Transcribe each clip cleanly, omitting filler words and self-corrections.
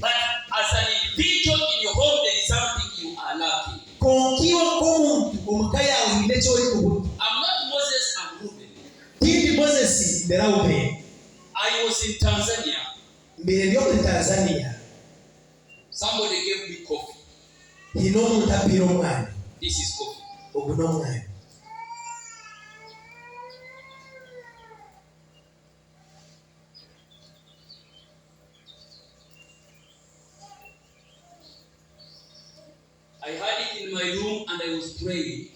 But as an individual in your home, there is something you are lacking. I'm not Moses, I'm Reuben. I was in Tanzania. Somebody gave me coffee. This is coffee. I had it in my room and I was praying.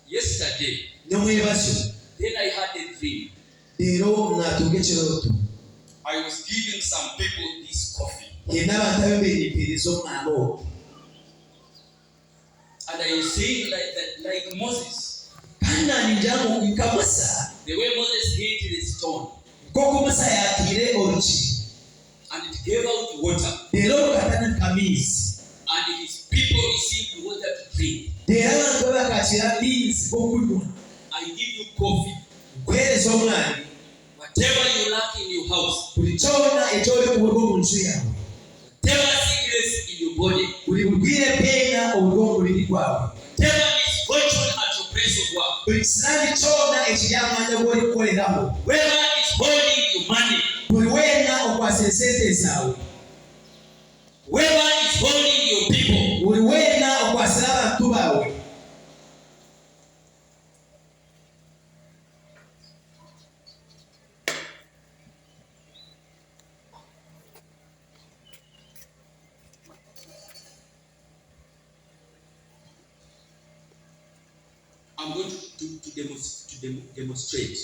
Yesterday, then I had a dream. I was giving some people this coffee. And I was saying like Moses. The way Moses hit the stone. And it gave out water. And his people received water to drink. I give you coffee. Whatever you lack in your house. Whatever sickness in your body. Whatever misfortune at your place of work. Whoever is holding your money. Whoever is holding your people. I'm going to demonstrate.